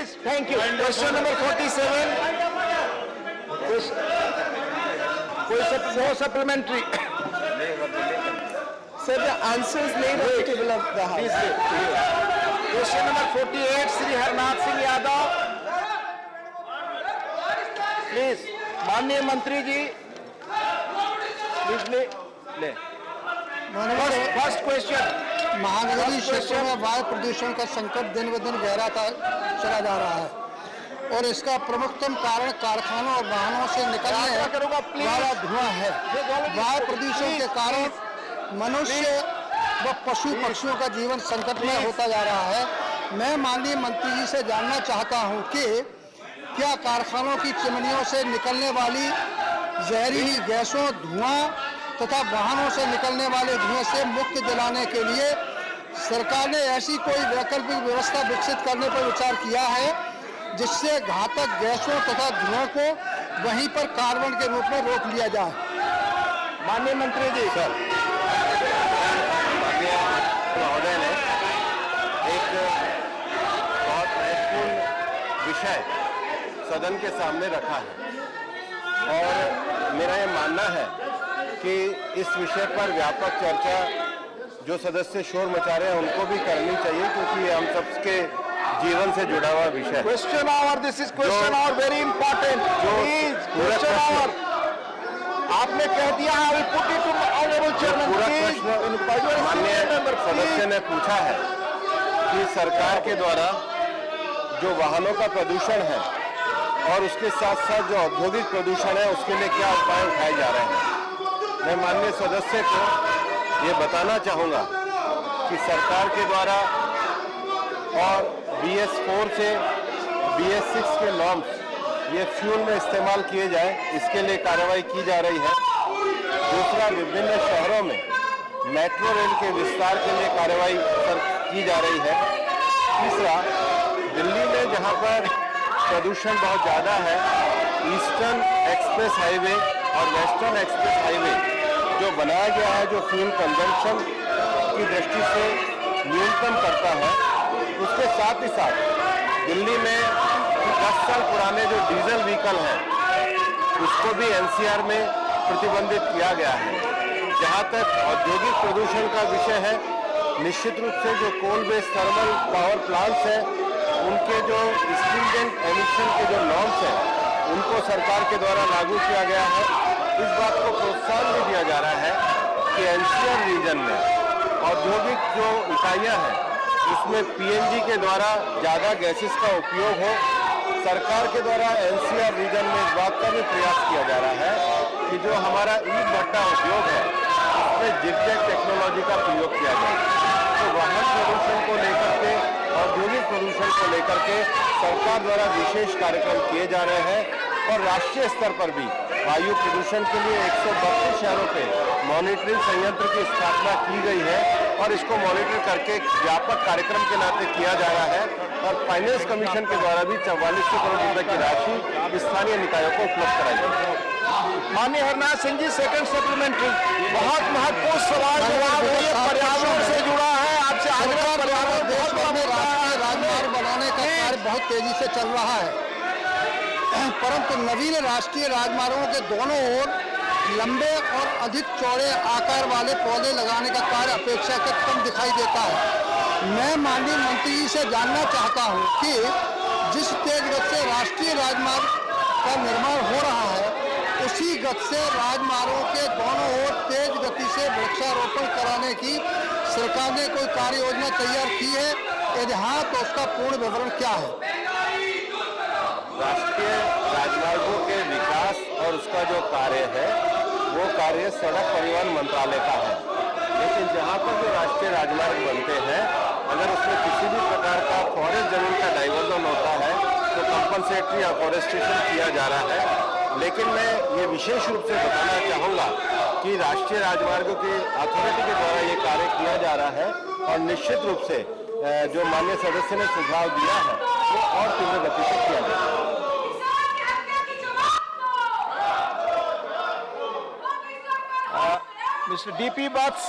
Please, thank you. Question number 47. No supplementary. Sir, the answer is laid on the table of the House. Question number 48, Shri Harnath Singh Yadav. Please, माननीय मंत्री जी, please ले। First question. महानगरीय क्षेत्रों में वायु प्रदूषण का संकट दिन ब दिन गहराता चला जा रहा है और इसका प्रमुखतम कारण कारखानों और वाहनों से निकलने वाला धुआं है। वायु प्रदूषण के कारण मनुष्य व पशु पक्षियों का जीवन संकट में होता जा रहा है। मैं माननीय मंत्री जी से जानना चाहता हूं कि क्या कारखानों की चिमनियों से निकलने वाली जहरीली गैसों, धुआं तथा वाहनों से निकलने वाले धुएं से मुक्ति दिलाने के लिए सरकार ने ऐसी कोई वैकल्पिक व्यवस्था विकसित करने पर विचार किया है जिससे घातक गैसों तथा धुएं को वहीं पर कार्बन के रूप में रोक लिया जाए। माननीय मंत्री जी। सर, माननीय महोदय ने एक बहुत महत्वपूर्ण विषय सदन के सामने रखा है और मेरा ये मानना है कि इस विषय पर व्यापक चर्चा जो सदस्य शोर मचा रहे हैं उनको भी करनी चाहिए क्योंकि ये हम सबके जीवन से जुड़ा हुआ विषय है। Question hour, this is question hour, very important. Question hour आपने कह दिया है, I put it to honourable chairman. पूरा प्रश्न माननीय सदस्य ने पूछा है कि सरकार के द्वारा जो वाहनों का प्रदूषण है और उसके साथ साथ जो औद्योगिक प्रदूषण है उसके लिए क्या उपाय उठाए जा रहे हैं। मैं माननीय सदस्य को ये बताना चाहूँगा कि सरकार के द्वारा और BS4 से BS6 के नॉर्म्स ये फ्यूल में इस्तेमाल किए जाए इसके लिए कार्रवाई की जा रही है। दूसरा, विभिन्न शहरों में मेट्रो रेल के विस्तार के लिए कार्रवाई की जा रही है। तीसरा, दिल्ली में जहाँ पर प्रदूषण बहुत ज़्यादा है, ईस्टर्न एक्सप्रेस हाईवे और वेस्टर्न एक्सप्रेस हाईवे जो बनाया गया है जो फ्यूल कंजम्पशन की दृष्टि से न्यूनतम करता है, उसके साथ ही साथ दिल्ली में 10 साल पुराने जो डीजल व्हीकल हैं उसको भी NCR में प्रतिबंधित किया गया है। जहाँ तक औद्योगिक प्रदूषण का विषय है, निश्चित रूप से जो coal based thermal power plants हैं उनके जो स्ट्रिंजेंट एमिशन के जो नॉर्म्स हैं उनको सरकार के द्वारा लागू किया गया है। इस बात को प्रोत्साहन भी दिया जा रहा है कि NCR रीजन में औद्योगिक जो इकाइयाँ हैं उसमें PNG के द्वारा ज़्यादा गैसेस का उपयोग हो। सरकार के द्वारा NCR रीजन में इस बात का भी प्रयास किया जा रहा है कि जो हमारा ईंट भट्टा उद्योग है उसमें जिगजैग टेक्नोलॉजी का प्रयोग किया जाए। तो वाहन प्रदूषण को लेकर के, औद्योगिक प्रदूषण को लेकर के सरकार द्वारा विशेष कार्यक्रम किए जा रहे हैं और राष्ट्रीय स्तर पर भी वायु प्रदूषण के लिए 132 शहरों पे मॉनिटरिंग संयंत्र की स्थापना की गई है और इसको मॉनिटर करके व्यापक कार्यक्रम के नाते किया जा रहा है और फाइनेंस कमीशन के द्वारा भी 4400 करोड़ रुपए की राशि स्थानीय निकायों को उपलब्ध कराई गई। माननीय हरनाथ सिंह जी, सेकंड सप्लीमेंट्री। बहुत महत्वपूर्ण सवाल जवाब है, पर्यावरण से जुड़ा है। आपसे आग्रह, पर्यावरण देश भर में राजमार्ग बनाने का कार्य बहुत तेजी से चल रहा है, परंतु नवीन राष्ट्रीय राजमार्गों के दोनों ओर लंबे और अधिक चौड़े आकार वाले पौधे लगाने का कार्य अपेक्षाकृत कम दिखाई देता है। मैं माननीय मंत्री जी से जानना चाहता हूं कि जिस तेज गति से राष्ट्रीय राजमार्ग का निर्माण हो रहा है उसी गति से राजमार्गों के दोनों ओर तेज गति से वृक्षारोपण कराने की सरकार ने कोई कार्य योजना तैयार की है? यदि हाँ तो उसका पूर्ण विवरण क्या है? राष्ट्रीय राजमार्गों के विकास और उसका जो कार्य है वो कार्य सड़क परिवहन मंत्रालय का है, लेकिन जहाँ पर जो राष्ट्रीय राजमार्ग बनते हैं अगर उसमें किसी भी प्रकार का फॉरेस्ट जमीन का डाइवर्जन होता है तो कंपनसेटरी अफॉरेस्टेशन किया जा रहा है। लेकिन मैं ये विशेष रूप से बताना चाहूँगा कि राष्ट्रीय राजमार्गों की अथॉरिटी के द्वारा ये कार्य किया जा रहा है और निश्चित रूप से जो माननीय सदस्य ने सुझाव दिया है वो और तीव्र गति से किया जाएगा। Mr. DP Butts.